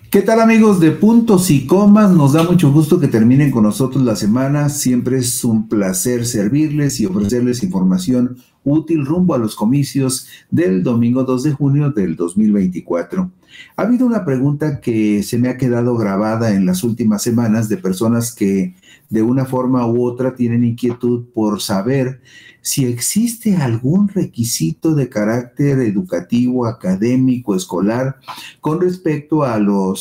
¿Qué tal, amigos de Puntos y Comas? Nos da mucho gusto que terminen con nosotros la semana. Siempre es un placer servirles y ofrecerles información útil rumbo a los comicios del domingo 2 de junio del 2024. Ha habido una pregunta que se me ha quedado grabada en las últimas semanas de personas que de una forma u otra tienen inquietud por saber si existe algún requisito de carácter educativo, académico, escolar, con respecto a lo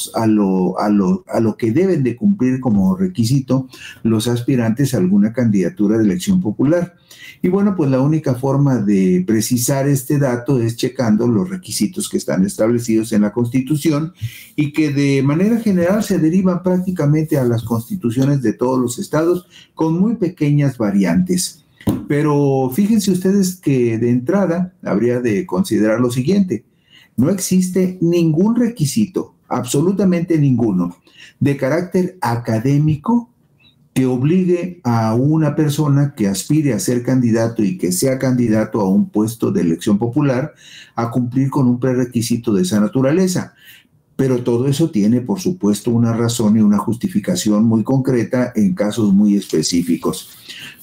que deben de cumplir como requisito los aspirantes a alguna candidatura de elección popular. Y bueno, pues la única forma de precisar este dato es checando los requisitos que están establecidos en la Constitución y que de manera general se derivan prácticamente a las constituciones de todos los estados con muy pequeñas variantes. Pero fíjense ustedes que de entrada habría de considerar lo siguiente: no existe ningún requisito, absolutamente ninguno, de carácter académico que obligue a una persona que aspire a ser candidato y que sea candidato a un puesto de elección popular a cumplir con un prerequisito de esa naturaleza. Pero todo eso tiene, por supuesto, una razón y una justificación muy concreta en casos muy específicos.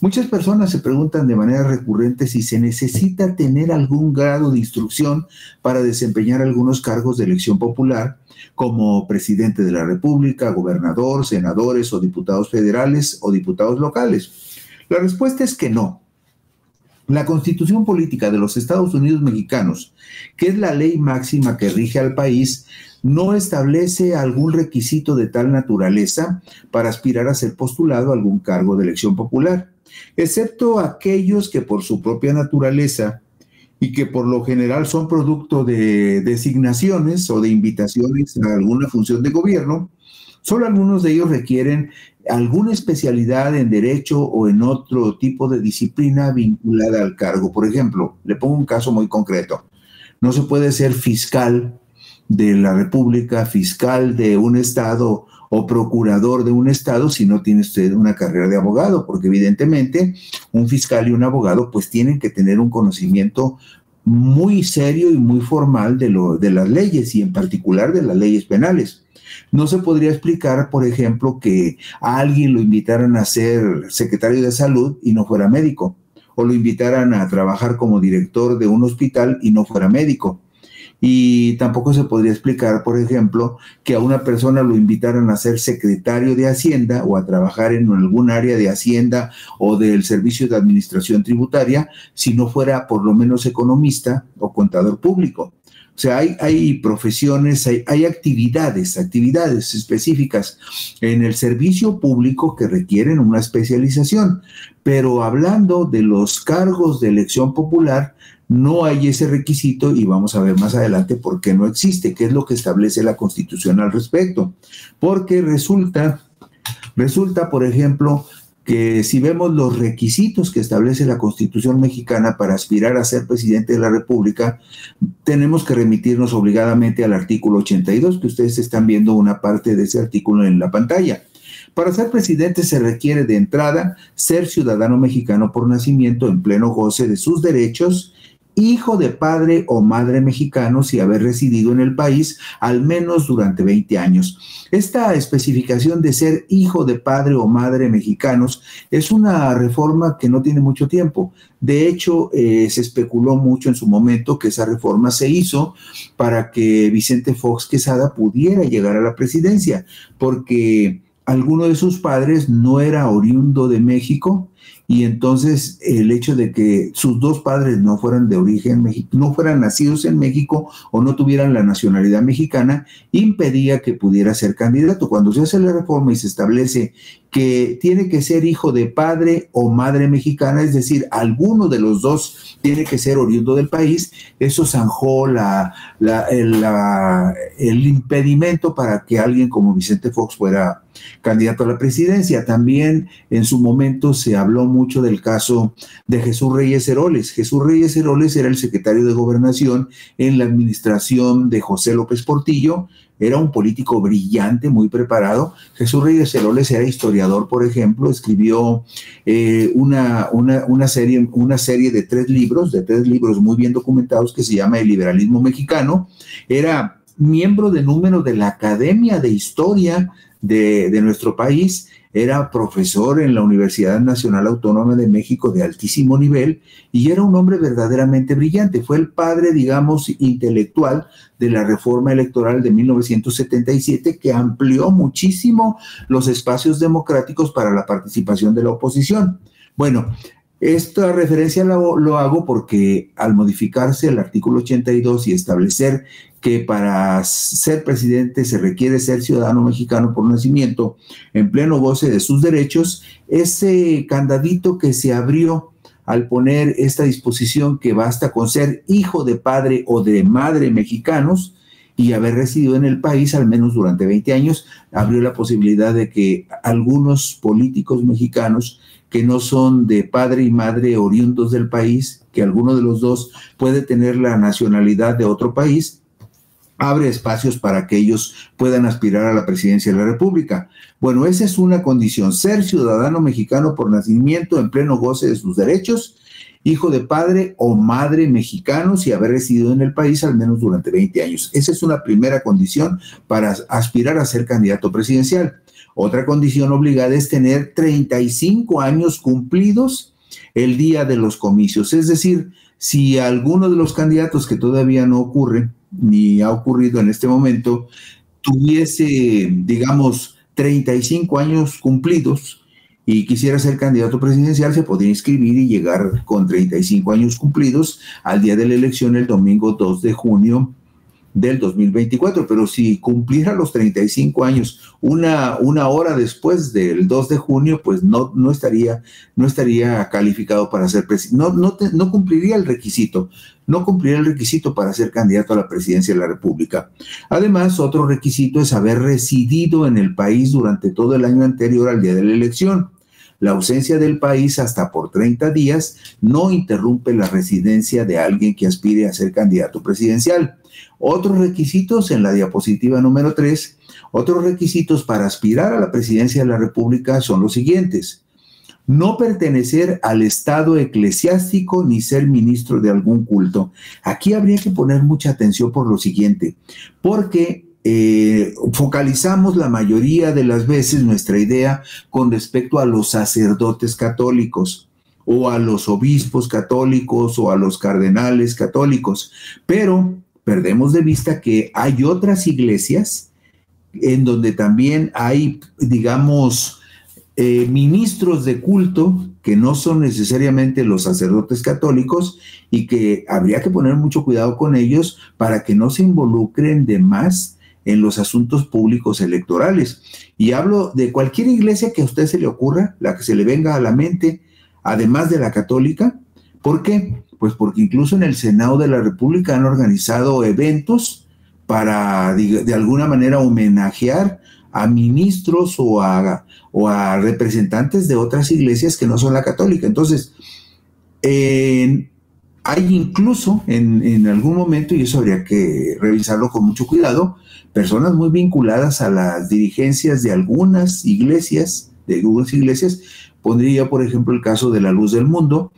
Muchas personas se preguntan de manera recurrente si se necesita tener algún grado de instrucción para desempeñar algunos cargos de elección popular, como presidente de la República, gobernador, senadores o diputados federales o diputados locales. La respuesta es que no. La Constitución Política de los Estados Unidos Mexicanos, que es la ley máxima que rige al país, no establece algún requisito de tal naturaleza para aspirar a ser postulado a algún cargo de elección popular, excepto aquellos que por su propia naturaleza y que por lo general son producto de designaciones o de invitaciones a alguna función de gobierno. Solo algunos de ellos requieren alguna especialidad en derecho o en otro tipo de disciplina vinculada al cargo. Por ejemplo, le pongo un caso muy concreto. No se puede ser fiscal de la República, fiscal de un estado o procurador de un estado si no tiene usted una carrera de abogado, porque evidentemente un fiscal y un abogado pues tienen que tener un conocimiento muy serio y muy formal de las leyes y en particular de las leyes penales. No se podría explicar, por ejemplo, que a alguien lo invitaran a ser secretario de salud y no fuera médico, o lo invitaran a trabajar como director de un hospital y no fuera médico. Y tampoco se podría explicar, por ejemplo, que a una persona lo invitaran a ser secretario de Hacienda o a trabajar en algún área de Hacienda o del Servicio de Administración Tributaria si no fuera por lo menos economista o contador público. O sea, hay profesiones, hay actividades específicas en el servicio público que requieren una especialización. Pero hablando de los cargos de elección popular, no hay ese requisito y vamos a ver más adelante por qué no existe, qué es lo que establece la Constitución al respecto. Porque resulta, por ejemplo, que si vemos los requisitos que establece la Constitución mexicana para aspirar a ser presidente de la República, tenemos que remitirnos obligadamente al artículo 82, que ustedes están viendo una parte de ese artículo en la pantalla. Para ser presidente se requiere de entrada ser ciudadano mexicano por nacimiento en pleno goce de sus derechos, hijo de padre o madre mexicanos y haber residido en el país al menos durante 20 años. Esta especificación de ser hijo de padre o madre mexicanos es una reforma que no tiene mucho tiempo. De hecho, se especuló mucho en su momento que esa reforma se hizo para que Vicente Fox Quesada pudiera llegar a la presidencia, porque alguno de sus padres no era oriundo de México y entonces el hecho de que sus dos padres no fueran de origen mexicano, no fueran nacidos en México o no tuvieran la nacionalidad mexicana, impedía que pudiera ser candidato. Cuando se hace la reforma y se establece que tiene que ser hijo de padre o madre mexicana, es decir, alguno de los dos tiene que ser oriundo del país, eso zanjó el impedimento para que alguien como Vicente Fox fuera candidato a la presidencia. También en su momento se habló habló mucho del caso de Jesús Reyes Heroles. Jesús Reyes Heroles era el secretario de Gobernación en la administración de José López Portillo. Era un político brillante, muy preparado. Jesús Reyes Heroles era historiador, por ejemplo, escribió una serie de tres libros muy bien documentados que se llama El liberalismo mexicano. Era miembro de número de la Academia de Historia de nuestro país, era profesor en la Universidad Nacional Autónoma de México de altísimo nivel y era un hombre verdaderamente brillante. Fue el padre, digamos, intelectual de la reforma electoral de 1977 que amplió muchísimo los espacios democráticos para la participación de la oposición. Bueno, esta referencia lo hago porque al modificarse el artículo 82 y establecer que para ser presidente se requiere ser ciudadano mexicano por nacimiento en pleno goce de sus derechos, ese candadito que se abrió al poner esta disposición que basta con ser hijo de padre o de madre mexicanos y haber residido en el país al menos durante 20 años, abrió la posibilidad de que algunos políticos mexicanos que no son de padre y madre oriundos del país, que alguno de los dos puede tener la nacionalidad de otro país, abre espacios para que ellos puedan aspirar a la presidencia de la República. Bueno, esa es una condición, ser ciudadano mexicano por nacimiento en pleno goce de sus derechos, hijo de padre o madre mexicanos y haber residido en el país al menos durante 20 años. Esa es una primera condición para aspirar a ser candidato presidencial. Otra condición obligada es tener 35 años cumplidos el día de los comicios. Es decir, si alguno de los candidatos, que todavía no ocurre, ni ha ocurrido en este momento, tuviese, digamos, 35 años cumplidos y quisiera ser candidato presidencial, se podría inscribir y llegar con 35 años cumplidos al día de la elección, el domingo 2 de junio del 2024, pero si cumpliera los 35 años una hora después del 2 de junio, pues no estaría calificado para ser presidente, no cumpliría el requisito, para ser candidato a la presidencia de la República. Además, otro requisito es haber residido en el país durante todo el año anterior al día de la elección. La ausencia del país hasta por 30 días no interrumpe la residencia de alguien que aspire a ser candidato presidencial. Otros requisitos en la diapositiva número 3, otros requisitos para aspirar a la presidencia de la República son los siguientes: no pertenecer al estado eclesiástico ni ser ministro de algún culto. Aquí habría que poner mucha atención por lo siguiente, porque focalizamos la mayoría de las veces nuestra idea con respecto a los sacerdotes católicos o a los obispos católicos o a los cardenales católicos, pero perdemos de vista que hay otras iglesias en donde también hay, digamos, ministros de culto que no son necesariamente los sacerdotes católicos y que habría que poner mucho cuidado con ellos para que no se involucren de más en los asuntos públicos electorales. Y hablo de cualquier iglesia que a usted se le ocurra, la que se le venga a la mente, además de la católica. ¿Por qué? Pues porque incluso en el Senado de la República han organizado eventos para, de alguna manera, homenajear a ministros o a representantes de otras iglesias que no son la católica. Entonces, hay incluso en algún momento, y eso habría que revisarlo con mucho cuidado, personas muy vinculadas a las dirigencias de algunas iglesias, pondría por ejemplo el caso de la Luz del Mundo.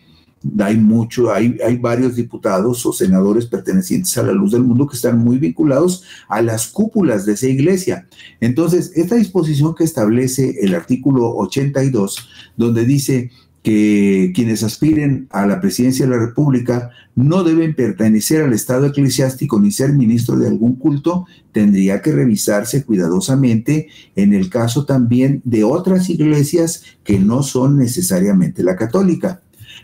Hay varios diputados o senadores pertenecientes a la Luz del Mundo que están muy vinculados a las cúpulas de esa iglesia. Entonces, esta disposición que establece el artículo 82, donde dice que quienes aspiren a la presidencia de la República no deben pertenecer al estado eclesiástico ni ser ministro de algún culto, tendría que revisarse cuidadosamente en el caso también de otras iglesias que no son necesariamente la católica.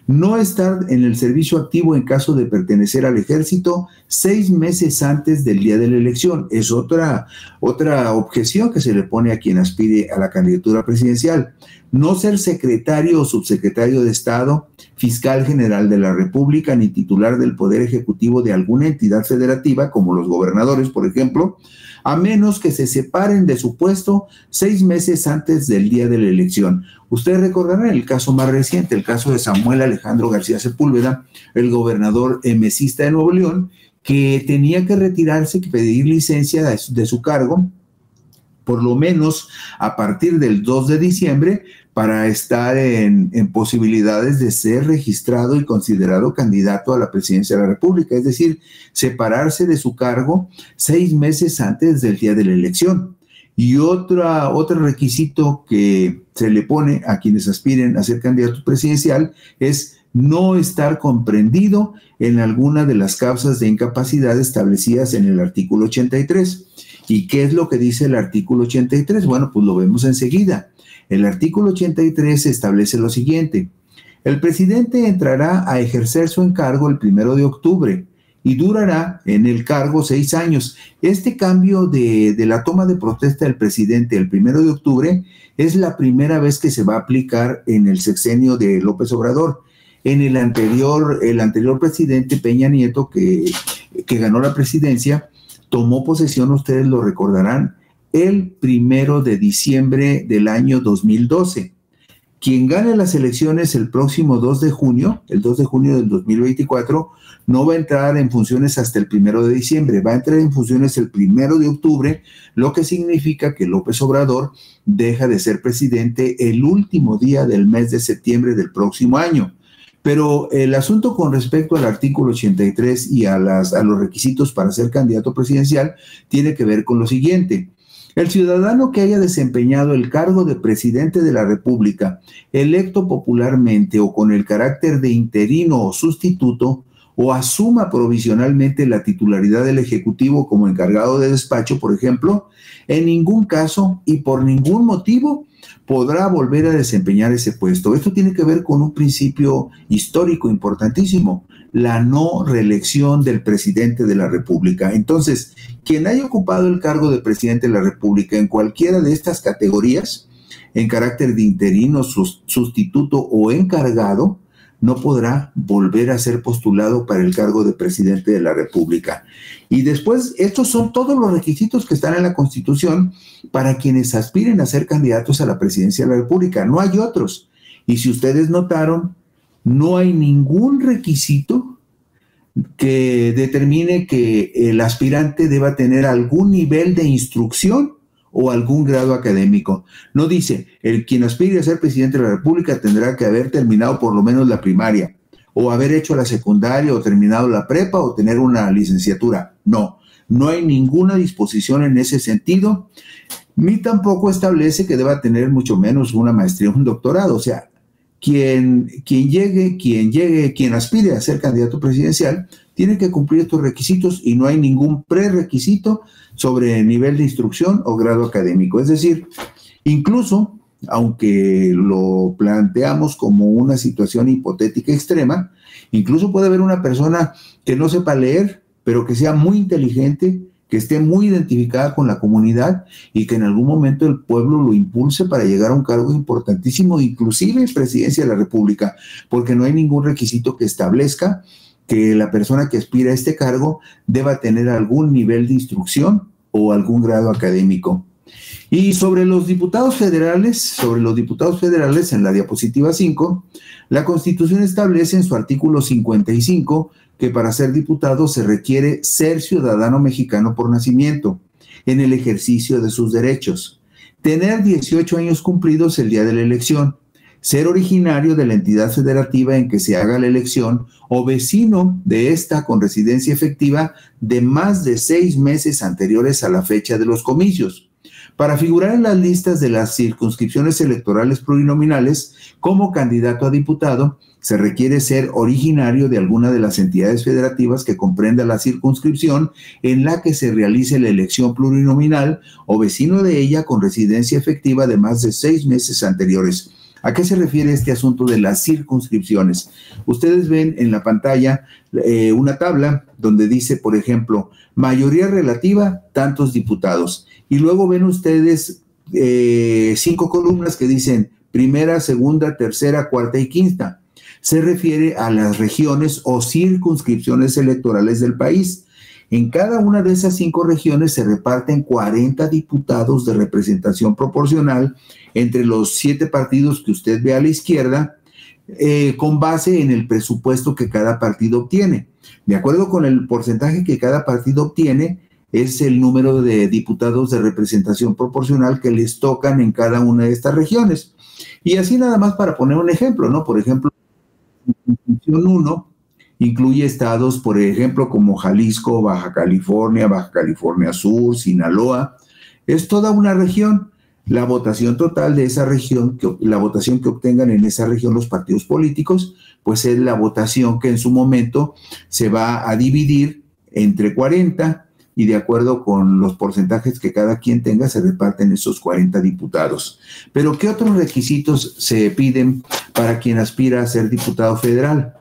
No estar en el servicio activo en caso de pertenecer al ejército 6 meses antes del día de la elección. Es otra objeción que se le pone a quien aspire a la candidatura presidencial. No ser secretario o subsecretario de Estado, fiscal general de la República, ni titular del Poder Ejecutivo de alguna entidad federativa, como los gobernadores, por ejemplo, a menos que se separen de su puesto 6 meses antes del día de la elección. Ustedes recordarán el caso más reciente, el caso de Samuel Alejandro García Sepúlveda, el gobernador emesista de Nuevo León, que tenía que retirarse, que pedir licencia de su cargo, por lo menos a partir del 2 de diciembre, para estar en posibilidades de ser registrado y considerado candidato a la presidencia de la República, es decir, separarse de su cargo 6 meses antes del día de la elección. Y otro requisito que se le pone a quienes aspiren a ser candidato presidencial es no estar comprendido en alguna de las causas de incapacidad establecidas en el artículo 83. ¿Y qué es lo que dice el artículo 83? Bueno, pues lo vemos enseguida. El artículo 83 establece lo siguiente: el presidente entrará a ejercer su encargo el 1 de octubre y durará en el cargo 6 años. Este cambio de la toma de protesta del presidente el 1 de octubre es la primera vez que se va a aplicar en el sexenio de López Obrador. En el anterior presidente Peña Nieto, que ganó la presidencia, tomó posesión, ustedes lo recordarán, el 1 de diciembre del año 2012. Quien gane las elecciones el próximo 2 de junio, el 2 de junio del 2024, no va a entrar en funciones hasta el 1 de diciembre, va a entrar en funciones el 1 de octubre, lo que significa que López Obrador deja de ser presidente el último día del mes de septiembre del próximo año. Pero el asunto con respecto al artículo 83 y a los requisitos para ser candidato presidencial tiene que ver con lo siguiente. El ciudadano que haya desempeñado el cargo de presidente de la República, electo popularmente o con el carácter de interino o sustituto, o asuma provisionalmente la titularidad del Ejecutivo como encargado de despacho, por ejemplo, en ningún caso y por ningún motivo podrá volver a desempeñar ese puesto. Esto tiene que ver con un principio histórico importantísimo: la no reelección del presidente de la República. Entonces, quien haya ocupado el cargo de presidente de la República en cualquiera de estas categorías, en carácter de interino, sustituto o encargado, no podrá volver a ser postulado para el cargo de presidente de la República. Y después, estos son todos los requisitos que están en la Constitución para quienes aspiren a ser candidatos a la presidencia de la República. No hay otros. Y si ustedes notaron, no hay ningún requisito que determine que el aspirante deba tener algún nivel de instrucción o algún grado académico. No dice, quien aspire a ser presidente de la República tendrá que haber terminado por lo menos la primaria, o haber hecho la secundaria, o terminado la prepa, o tener una licenciatura. No hay ninguna disposición en ese sentido, ni tampoco establece que deba tener mucho menos una maestría o un doctorado. O sea, quien aspire a ser candidato presidencial tiene que cumplir estos requisitos y no hay ningún prerequisito sobre nivel de instrucción o grado académico. Es decir, incluso, aunque lo planteamos como una situación hipotética extrema, incluso puede haber una persona que no sepa leer, pero que sea muy inteligente, que esté muy identificada con la comunidad y que en algún momento el pueblo lo impulse para llegar a un cargo importantísimo, inclusive en presidencia de la República, porque no hay ningún requisito que establezca que la persona que aspira a este cargo deba tener algún nivel de instrucción o algún grado académico. Y sobre los diputados federales, en la diapositiva 5, la Constitución establece en su artículo 55 que para ser diputado se requiere ser ciudadano mexicano por nacimiento, en el ejercicio de sus derechos, tener 18 años cumplidos el día de la elección, ser originario de la entidad federativa en que se haga la elección o vecino de esta con residencia efectiva de más de 6 meses anteriores a la fecha de los comicios. Para figurar en las listas de las circunscripciones electorales plurinominales como candidato a diputado, se requiere ser originario de alguna de las entidades federativas que comprenda la circunscripción en la que se realice la elección plurinominal o vecino de ella con residencia efectiva de más de 6 meses anteriores. ¿A qué se refiere este asunto de las circunscripciones? Ustedes ven en la pantalla una tabla donde dice, por ejemplo, mayoría relativa, tantos diputados. Y luego ven ustedes 5 columnas que dicen primera, segunda, tercera, cuarta y quinta. Se refiere a las regiones o circunscripciones electorales del país. En cada una de esas 5 regiones se reparten 40 diputados de representación proporcional entre los 7 partidos que usted ve a la izquierda, con base en el presupuesto que cada partido obtiene. De acuerdo con el porcentaje que cada partido obtiene, es el número de diputados de representación proporcional que les tocan en cada una de estas regiones. Y así nada más para poner un ejemplo, ¿no? Por ejemplo, la Constitución 1 incluye estados, por ejemplo, como Jalisco, Baja California Sur, Sinaloa. Es toda una región. La votación total de esa región, la votación que obtengan en esa región los partidos políticos, pues es la votación que en su momento se va a dividir entre 40 y de acuerdo con los porcentajes que cada quien tenga se reparten esos 40 diputados. Pero ¿qué otros requisitos se piden para quien aspira a ser diputado federal?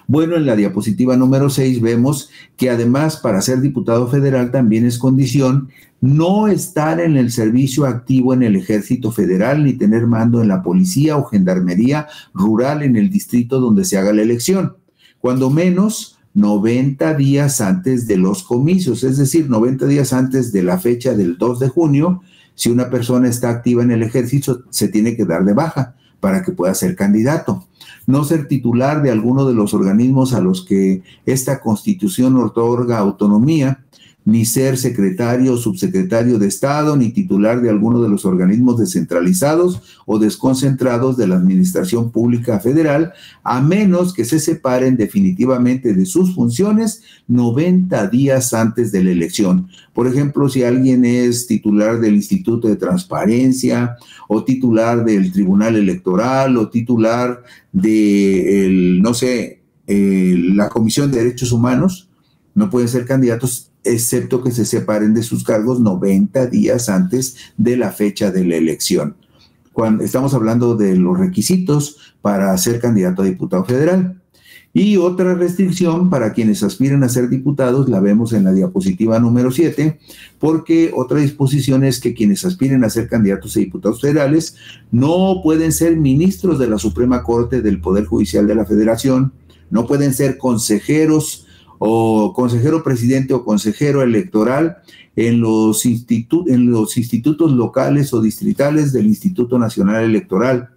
Bueno, en la diapositiva número 6 vemos que además para ser diputado federal también es condición no estar en el servicio activo en el Ejército Federal ni tener mando en la policía o gendarmería rural en el distrito donde se haga la elección, cuando menos 90 días antes de los comicios, es decir, 90 días antes de la fecha del 2 de junio, si una persona está activa en el ejército, se tiene que dar de baja para que pueda ser candidato. No ser titular de alguno de los organismos a los que esta Constitución otorga autonomía, ni ser secretario o subsecretario de Estado, ni titular de alguno de los organismos descentralizados o desconcentrados de la Administración Pública Federal, a menos que se separen definitivamente de sus funciones 90 días antes de la elección. Por ejemplo, si alguien es titular del Instituto de Transparencia, o titular del Tribunal Electoral, o titular de, la Comisión de Derechos Humanos, no pueden ser candidatos excepto que se separen de sus cargos 90 días antes de la fecha de la elección. Cuando estamos hablando de los requisitos para ser candidato a diputado federal. Y otra restricción para quienes aspiran a ser diputados la vemos en la diapositiva número 7, porque otra disposición es que quienes aspiren a ser candidatos a diputados federales no pueden ser ministros de la Suprema Corte del Poder Judicial de la Federación, no pueden ser consejeros o consejero presidente o consejero electoral en los institutos locales o distritales del Instituto Nacional Electoral.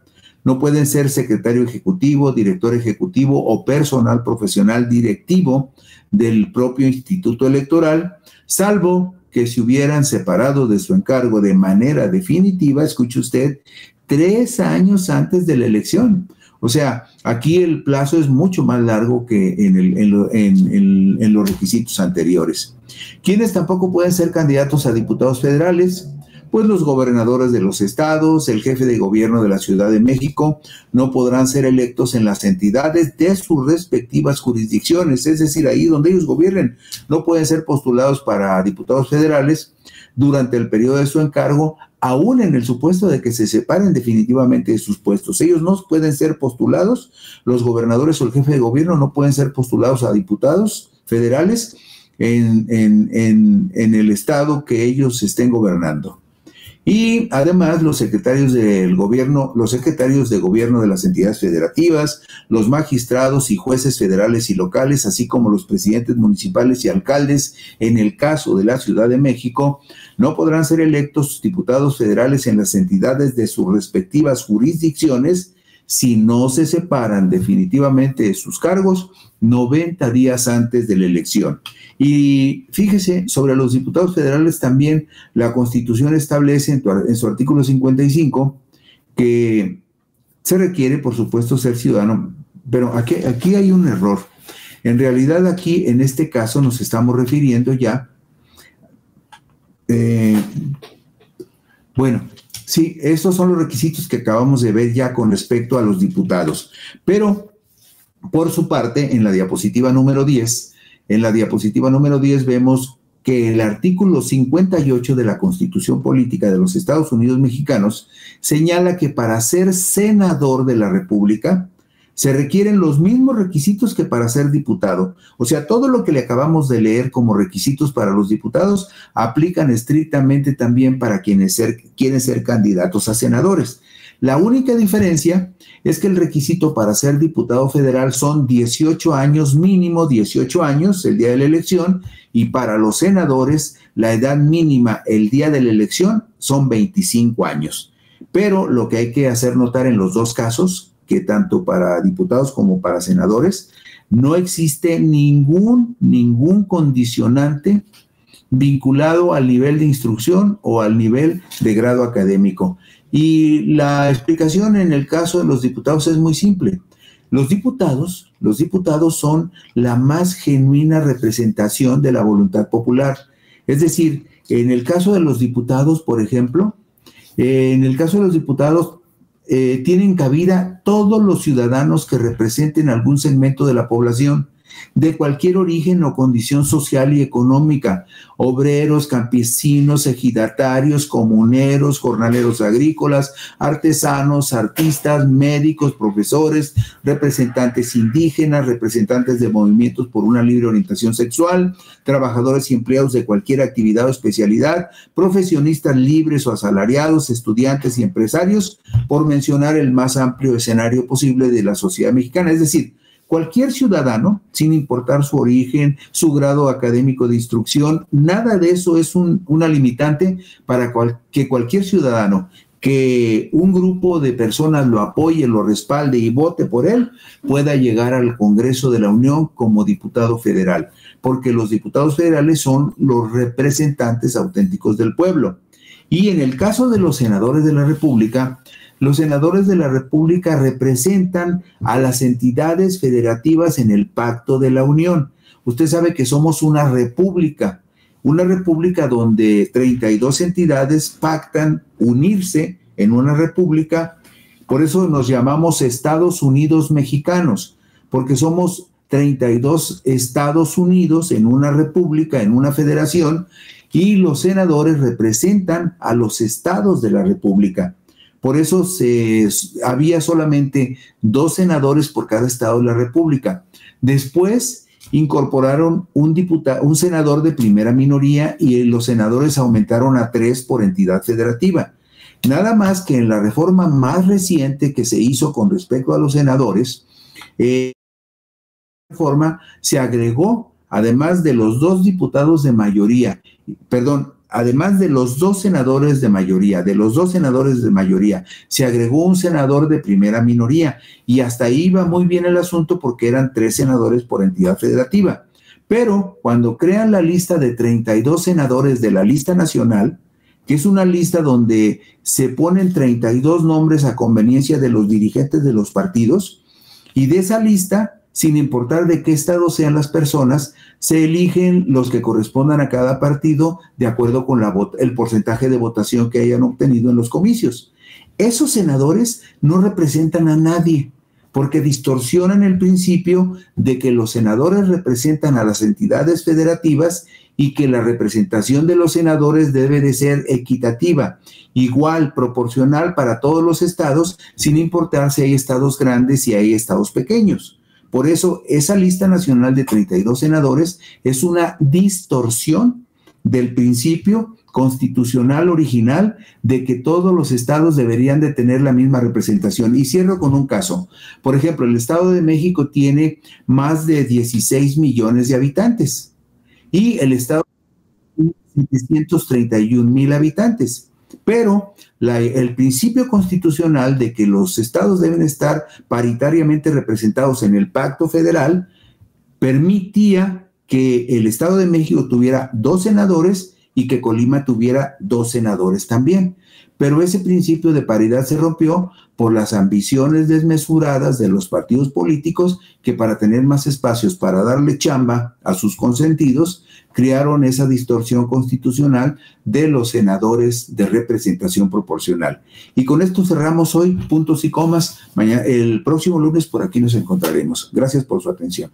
No pueden ser secretario ejecutivo, director ejecutivo o personal profesional directivo del propio instituto electoral, salvo que se hubieran separado de su encargo de manera definitiva, escuche usted, 3 años antes de la elección. O sea, aquí el plazo es mucho más largo que en los requisitos anteriores. ¿Quiénes tampoco pueden ser candidatos a diputados federales? Pues los gobernadores de los estados, el jefe de gobierno de la Ciudad de México, no podrán ser electos en las entidades de sus respectivas jurisdicciones, es decir, ahí donde ellos gobiernen, no pueden ser postulados para diputados federales durante el periodo de su encargo, aún en el supuesto de que se separen definitivamente de sus puestos. Ellos no pueden ser postulados, los gobernadores o el jefe de gobierno no pueden ser postulados a diputados federales en el estado que ellos estén gobernando. Y además los secretarios de gobierno de las entidades federativas, los magistrados y jueces federales y locales, así como los presidentes municipales y alcaldes, en el caso de la Ciudad de México, no podrán ser electos diputados federales en las entidades de sus respectivas jurisdicciones si no se separan definitivamente de sus cargos 90 días antes de la elección. Y fíjese, sobre los diputados federales también la Constitución establece en su artículo 55 que se requiere, por supuesto, ser ciudadano, pero aquí hay un error. En realidad aquí, en este caso, nos estamos refiriendo ya, sí, estos son los requisitos que acabamos de ver ya con respecto a los diputados, pero por su parte, en la diapositiva número 10, vemos que el artículo 58 de la Constitución Política de los Estados Unidos Mexicanos señala que para ser senador de la República se requieren los mismos requisitos que para ser diputado. O sea, todo lo que le acabamos de leer como requisitos para los diputados aplican estrictamente también para quienes quieren ser candidatos a senadores. La única diferencia es que el requisito para ser diputado federal son 18 años mínimo, 18 años el día de la elección, y para los senadores la edad mínima el día de la elección son 25 años. Pero lo que hay que hacer notar en los dos casos, que tanto para diputados como para senadores, no existe ningún condicionante vinculado al nivel de instrucción o al nivel de grado académico. Y la explicación en el caso de los diputados es muy simple. Los diputados son la más genuina representación de la voluntad popular. Es decir, en el caso de los diputados, por ejemplo, tienen cabida todos los ciudadanos que representen algún segmento de la población, de cualquier origen o condición social y económica: obreros, campesinos, ejidatarios, comuneros, jornaleros agrícolas, artesanos, artistas, médicos, profesores, representantes indígenas, representantes de movimientos por una libre orientación sexual, trabajadores y empleados de cualquier actividad o especialidad, profesionistas libres o asalariados, estudiantes y empresarios, por mencionar el más amplio escenario posible de la sociedad mexicana. Es decir, cualquier ciudadano, sin importar su origen, su grado académico de instrucción, nada de eso es una limitante para que cualquier ciudadano, que un grupo de personas lo apoye, lo respalde y vote por él, pueda llegar al Congreso de la Unión como diputado federal, porque los diputados federales son los representantes auténticos del pueblo. Y en el caso de los senadores de la República representan a las entidades federativas en el Pacto de la Unión. Usted sabe que somos una república donde 32 entidades pactan unirse en una república. Por eso nos llamamos Estados Unidos Mexicanos, porque somos 32 Estados Unidos en una república, en una federación, y los senadores representan a los estados de la república. Por eso había solamente 2 senadores por cada estado de la República. Después incorporaron un senador de primera minoría y los senadores aumentaron a 3 por entidad federativa. Nada más que en la reforma más reciente que se hizo con respecto a los senadores, reforma se agregó, además de los 2 diputados de mayoría, además de los 2 senadores de mayoría, se agregó un senador de primera minoría, y hasta ahí iba muy bien el asunto porque eran 3 senadores por entidad federativa. Pero cuando crean la lista de 32 senadores de la lista nacional, que es una lista donde se ponen 32 nombres a conveniencia de los dirigentes de los partidos, y de esa lista, sin importar de qué estado sean las personas, se eligen los que correspondan a cada partido de acuerdo con el porcentaje de votación que hayan obtenido en los comicios. Esos senadores no representan a nadie, porque distorsionan el principio de que los senadores representan a las entidades federativas y que la representación de los senadores debe de ser equitativa, igual, proporcional para todos los estados, sin importar si hay estados grandes y hay estados pequeños. Por eso, esa lista nacional de 32 senadores es una distorsión del principio constitucional original de que todos los estados deberían de tener la misma representación. Y cierro con un caso. Por ejemplo, el Estado de México tiene más de 16 millones de habitantes y el Estado tiene 731,000 habitantes. Pero el principio constitucional de que los estados deben estar paritariamente representados en el Pacto Federal permitía que el Estado de México tuviera 2 senadores y que Colima tuviera 2 senadores también. Pero ese principio de paridad se rompió por las ambiciones desmesuradas de los partidos políticos que, para tener más espacios para darle chamba a sus consentidos, crearon esa distorsión constitucional de los senadores de representación proporcional. Y con esto cerramos hoy puntos y comas. El próximo lunes por aquí nos encontraremos. Gracias por su atención.